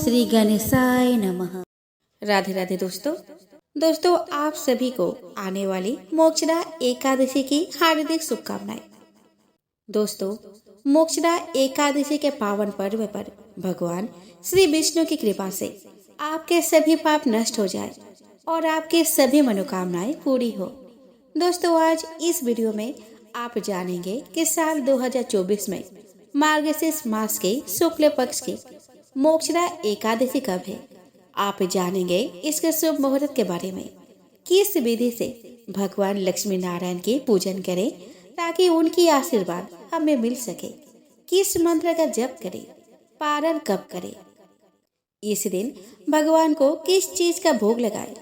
श्री गणेशाय नमः। राधे राधे दोस्तों आप सभी को आने वाली मोक्षदा एकादशी की हार्दिक शुभकामनाएं। दोस्तों, मोक्षदा एकादशी के पावन पर्व पर भगवान श्री विष्णु की कृपा से आपके सभी पाप नष्ट हो जाए और आपके सभी मनोकामनाएं पूरी हो। दोस्तों, आज इस वीडियो में आप जानेंगे कि साल 2024 में मार्गशीर्ष मास के शुक्ल पक्ष की मोक्षदा एकादशी कब है। आप जानेंगे इसके शुभ मुहूर्त के बारे में, किस विधि से भगवान लक्ष्मी नारायण के पूजन करें ताकि उनकी आशीर्वाद हमें मिल सके, किस मंत्र का जप करें, पारण कब करें, इस दिन भगवान को किस चीज का भोग लगाए,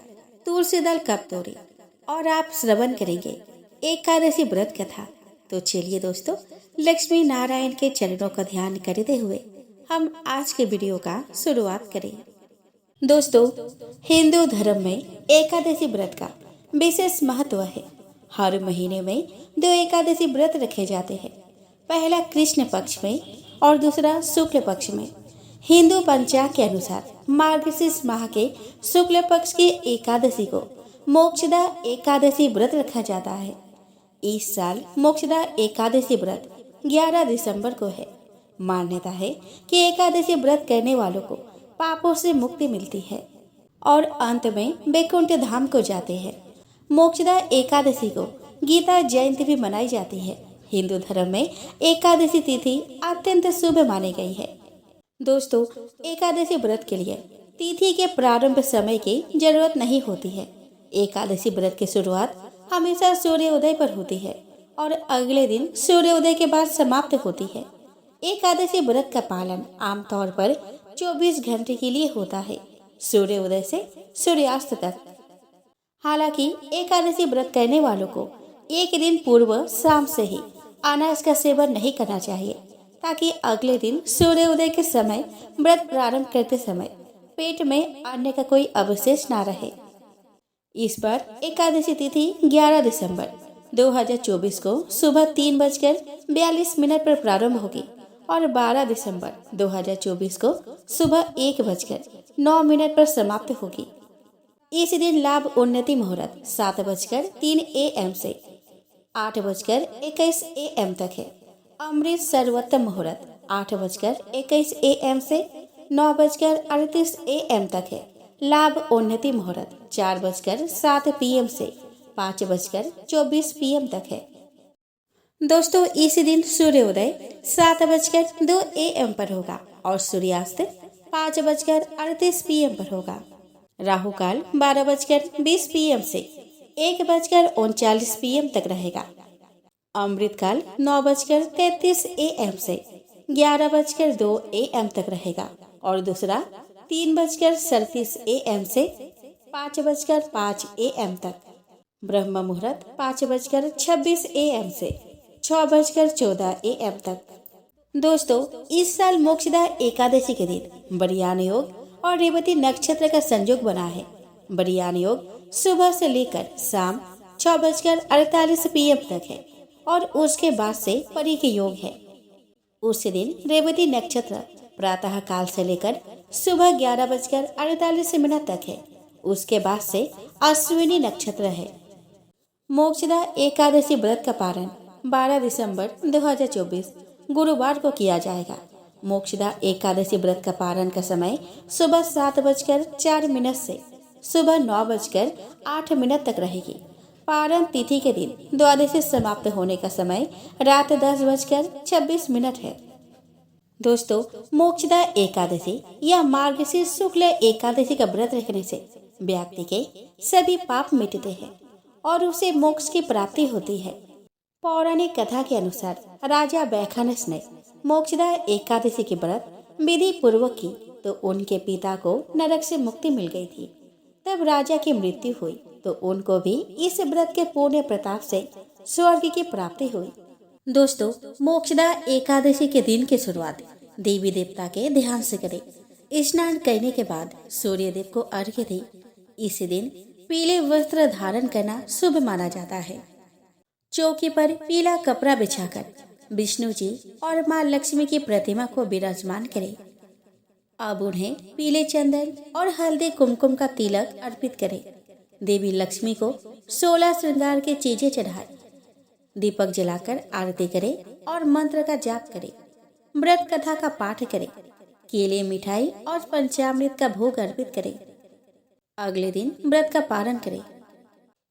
तुलसी दल कब तोड़े और आप श्रवण करेंगे एकादशी व्रत कथा। तो चलिए दोस्तों, लक्ष्मी नारायण के चरणों का ध्यान करते हुए हम आज के वीडियो का शुरुआत करें। दोस्तों, हिंदू धर्म में एकादशी व्रत का विशेष महत्व है। हर महीने में 2 एकादशी व्रत रखे जाते हैं, पहला कृष्ण पक्ष में और दूसरा शुक्ल पक्ष में। हिंदू पंचांग के अनुसार मार्गशीर्ष माह के शुक्ल पक्ष की एकादशी को मोक्षदा एकादशी व्रत रखा जाता है। इस साल मोक्षदा एकादशी व्रत 11 दिसंबर को है। मान्यता है कि एकादशी व्रत करने वालों को पापों से मुक्ति मिलती है और अंत में वैकुंठ धाम को जाते हैं। मोक्षदा एकादशी को गीता जयंती भी मनाई जाती है। हिंदू धर्म में एकादशी तिथि अत्यंत शुभ मानी गई है। दोस्तों, एकादशी व्रत के लिए तिथि के प्रारंभ समय की जरूरत नहीं होती है। एकादशी व्रत की शुरुआत हमेशा सूर्योदय पर होती है और अगले दिन सूर्योदय के बाद समाप्त होती है। एकादशी व्रत का पालन आमतौर पर 24 घंटे के लिए होता है, सूर्योदय से सूर्यास्त तक। हालांकि एकादशी व्रत करने वालों को एक दिन पूर्व शाम से ही अनाज का सेवन नहीं करना चाहिए, ताकि अगले दिन सूर्योदय के समय व्रत प्रारंभ करते समय पेट में अन्न का कोई अवशेष ना रहे। इस बार एकादशी तिथि 11 दिसंबर 2024 को सुबह 3:42 पर प्रारंभ होगी और 12 दिसंबर 2024 को सुबह 1:09 पर समाप्त होगी। इस दिन लाभ उन्नति मुहूर्त 7:03 AM से 8:21 AM तक है। अमृत सर्वोत्तम मुहूर्त 8:21 AM से 9:38 AM तक है। लाभ उन्नति मुहूर्त 4:07 PM से 5:24 PM तक है। दोस्तों, इस दिन सूर्योदय 7:02 AM पर होगा और सूर्यास्त 5:38 PM पर होगा। राहु काल 12:20 PM से 1:39 PM तक रहेगा। अमृत काल 9:33 AM से 11:02 AM तक रहेगा और दूसरा 3:37 AM से 5:05 AM तक। ब्रह्म मुहूर्त 5:26 AM से 6:14 AM तक। दोस्तों, इस साल मोक्षदा एकादशी के दिन बरियान योग और रेवती नक्षत्र का संयोग बना है। बरियान योग सुबह से लेकर शाम 6:48 PM तक है और उसके बाद से परिक योग है। उस दिन रेवती नक्षत्र प्रातः काल से लेकर सुबह 11:48 तक है। उसके बाद से अश्विनी नक्षत्र है। मोक्षदा एकादशी व्रत का पारण 12 दिसंबर 2024 गुरुवार को किया जाएगा। मोक्षदा एकादशी व्रत का पारण का समय सुबह 7:04 से सुबह 9:08 तक रहेगी। पारण तिथि के दिन द्वादशी समाप्त होने का समय रात 10:26 है। दोस्तों, मोक्षदा एकादशी या मार्गशीर्ष शुक्ल एकादशी का व्रत रखने से व्यक्ति के सभी पाप मिटते हैं और उसे मोक्ष की प्राप्ति होती है। पौराणिक कथा के अनुसार राजा बैखानस ने मोक्षदा एकादशी की व्रत विधि पूर्वक की तो उनके पिता को नरक से मुक्ति मिल गई थी। तब राजा की मृत्यु हुई तो उनको भी इस व्रत के पुण्य प्रताप से स्वर्ग की प्राप्ति हुई। दोस्तों, मोक्षदा एकादशी के दिन की शुरुआत देवी देवता के ध्यान से करें। स्नान करने के बाद सूर्य देव को अर्घ्य दें। इस दिन पीले वस्त्र धारण करना शुभ माना जाता है। चौकी पर पीला कपड़ा बिछाकर विष्णु जी और माँ लक्ष्मी की प्रतिमा को विराजमान करें। अब उन्हें पीले चंदन और हल्दी कुमकुम का तिलक अर्पित करें। देवी लक्ष्मी को 16 श्रृंगार के चीजें चढ़ाए। दीपक जलाकर आरती करें और मंत्र का जाप करें। व्रत कथा का पाठ करें। केले, मिठाई और पंचामृत का भोग अर्पित करें। अगले दिन व्रत का पारण करें।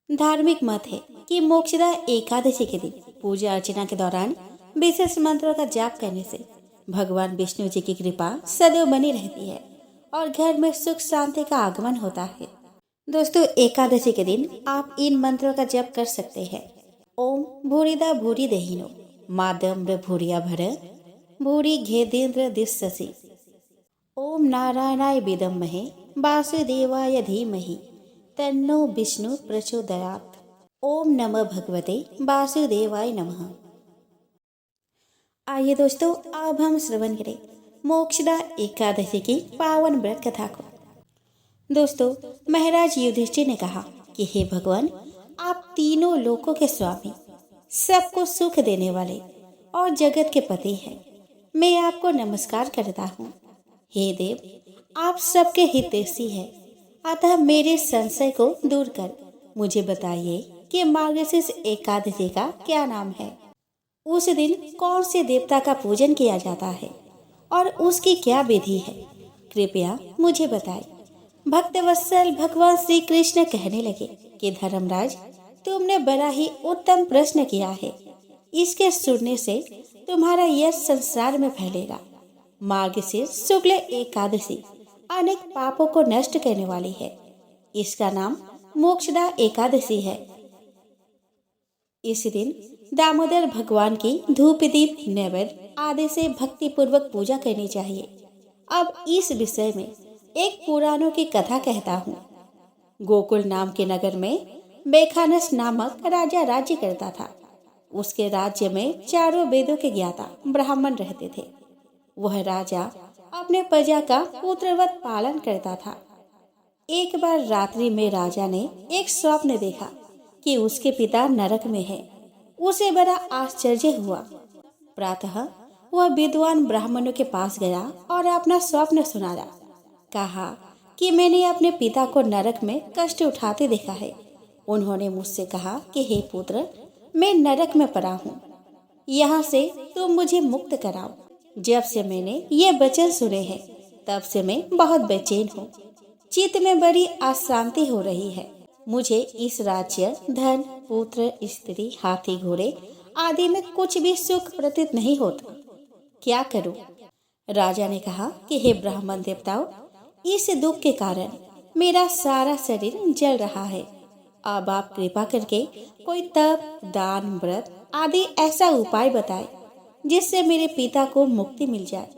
धार्मिक मत है कि मोक्षदा एकादशी के दिन पूजा अर्चना के दौरान विशेष मंत्रों का जाप करने से भगवान विष्णु जी की कृपा सदैव बनी रहती है और घर में सुख शांति का आगमन होता है। दोस्तों, एकादशी के दिन आप इन मंत्रों का जप कर सकते हैं। ओम भूरिदा भूरि देहिनो मादम्र भूरिया भर भूरि घेदेन्द्र दिशसि। ओम नारायणाय विद्महे वासुदेवाय धीमहि तन्नो विष्णु प्रचोदयात्। ओम नमः भगवते वासुदेवाय नमः। आइए दोस्तों, अब हम श्रवण करें मोक्षदा एकादशी की पावन व्रत कथा को। दोस्तों, महाराज युधिष्ठिर ने कहा कि हे भगवान, आप तीनों लोकों के स्वामी, सबको सुख देने वाले और जगत के पति हैं। मैं आपको नमस्कार करता हूँ। हे देव, आप सबके हितैषी हैं, अतः मेरे संशय को दूर कर मुझे बताइए कि मार्गशीर्ष एकादशी का क्या नाम है। उस दिन कौन से देवता का पूजन किया जाता है और उसकी क्या विधि है, कृपया मुझे बताएं। भक्तवत्सल भगवान श्री कृष्ण कहने लगे कि धर्मराज, तुमने बड़ा ही उत्तम प्रश्न किया है। इसके सुनने से तुम्हारा यश संसार में फैलेगा। मार्गशीर्ष शुक्ल एकादशी अनेक पापों को नष्ट करने वाली है। इसका नाम मोक्षदा एकादशी है। इस दिन दामोदर भगवान की धूप दीप नैवेद्य आदि से भक्ति पूर्वक पूजा करनी चाहिए। अब इस विषय में एक पुराणों की कथा कहता हूँ। गोकुल नाम के नगर में बेखानस नामक राजा राज्य करता था। उसके राज्य में चारों वेदों के ज्ञाता ब्राह्मण रहते थे। वह राजा अपने प्रजा का पुत्रवत पालन करता था। एक बार रात्रि में राजा ने एक स्वप्न देखा कि उसके पिता नरक में है। उसे बड़ा आश्चर्य हुआ। प्रातः वह विद्वान ब्राह्मणों के पास गया और अपना स्वप्न सुनाया। कहा कि मैंने अपने पिता को नरक में कष्ट उठाते देखा है। उन्होंने मुझसे कहा कि हे पुत्र, मैं नरक में पड़ा हूँ, यहाँ से तुम मुझे मुक्त कराओ। जब से मैंने ये वचन सुने हैं तब से मैं बहुत बेचैन हूँ। चित्त में बड़ी अशांति हो रही है। मुझे इस राज्य, धन, पुत्र, स्त्री, हाथी, घोड़े आदि में कुछ भी सुख प्रतीत नहीं होता। क्या करूं? राजा ने कहा कि हे ब्राह्मण देवताओं, इस दुख के कारण मेरा सारा शरीर जल रहा है। अब आप कृपा करके कोई तप, दान, व्रत आदि ऐसा उपाय बताएं जिससे मेरे पिता को मुक्ति मिल जाए।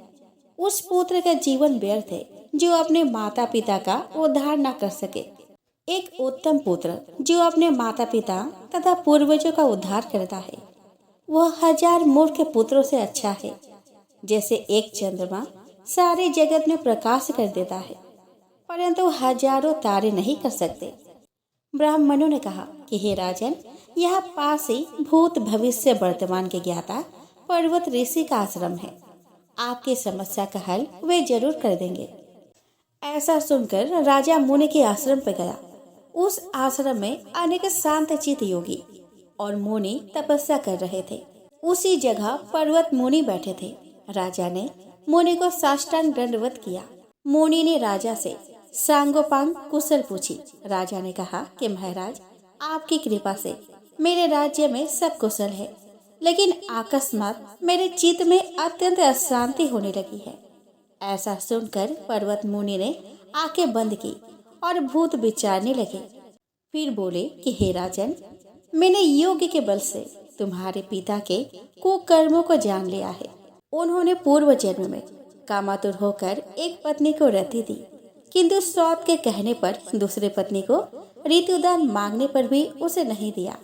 उस पुत्र का जीवन व्यर्थ है जो अपने माता पिता का उद्धार न कर सके। एक उत्तम पुत्र जो अपने माता पिता तथा पूर्वजों का उद्धार करता है, वह 1000 मूर्ख पुत्रों से अच्छा है। जैसे एक चंद्रमा सारे जगत में प्रकाश कर देता है, परंतु हजारों तारे नहीं कर सकते। ब्राह्मणों ने कहा कि हे राजन, यहाँ पास ही भूत भविष्य वर्तमान के ज्ञाता पर्वत ऋषि का आश्रम है। आपकी समस्या का हल वे जरूर कर देंगे। ऐसा सुनकर राजा मुनि के आश्रम पर गया। उस आश्रम में अनेक शांतचित्त योगी और मुनि तपस्या कर रहे थे। उसी जगह पर्वत मुनि बैठे थे। राजा ने मुनि को साष्टांग दंडवत किया। मुनि ने राजा से सांगोपांग कुशल पूछी। राजा ने कहा कि महाराज, आपकी कृपा से मेरे राज्य में सब कुशल है, लेकिन अकस्मात मेरे चित्त में अत्यंत अशांति होने लगी है। ऐसा सुनकर पर्वत मुनि ने आंखें बंद की और भूत विचारने लगे। फिर बोले कि हे राजन, मैंने योग के बल से तुम्हारे पिता के कुकर्मों को जान लिया है। उन्होंने पूर्व जन्म में कामातुर होकर एक पत्नी को रति दी, किंतु सौत के कहने पर दूसरे पत्नी को ऋतुदान मांगने पर भी उसे नहीं दिया।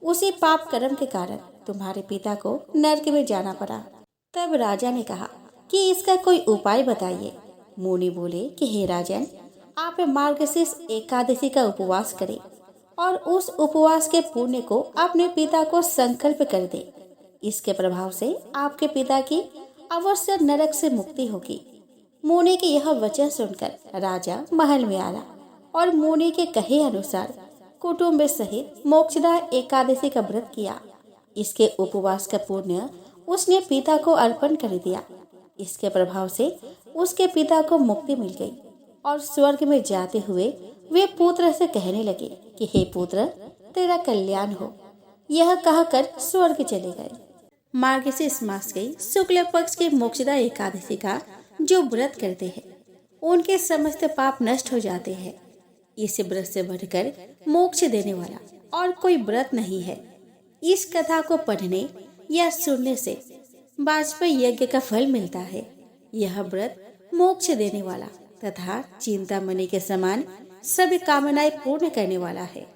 उसी पाप कर्म के कारण तुम्हारे पिता को नरक में जाना पड़ा। तब राजा ने कहा कि इसका कोई उपाय बताइए। मुनि बोले कि हे राजन, आप मार्गशीर्ष एकादशी का उपवास करें और उस उपवास के पुण्य को अपने पिता को संकल्प कर दे। इसके प्रभाव से आपके पिता की अवश्य नरक से मुक्ति होगी। मोने के यह वचन सुनकर राजा महल में आया और मोने के कहे अनुसार कुटुंब सहित मोक्षदा एकादशी का व्रत किया। इसके उपवास का पुण्य उसने पिता को अर्पण कर दिया। इसके प्रभाव से उसके पिता को मुक्ति मिल गई और स्वर्ग में जाते हुए वे पुत्र से कहने लगे कि हे पुत्र, तेरा कल्याण हो। यह कहकर स्वर्ग चले गए। मार्गशीर्ष मास के शुक्ल पक्ष के मोक्षदा एकादशी का जो व्रत करते हैं उनके समस्त पाप नष्ट हो जाते हैं। इस व्रत से बढ़कर मोक्ष देने वाला और कोई व्रत नहीं है। इस कथा को पढ़ने या सुनने से वाजपेयी यज्ञ का फल मिलता है। यह व्रत मोक्ष देने वाला तथा चिंतामणि के समान सभी कामनाएं पूर्ण करने वाला है।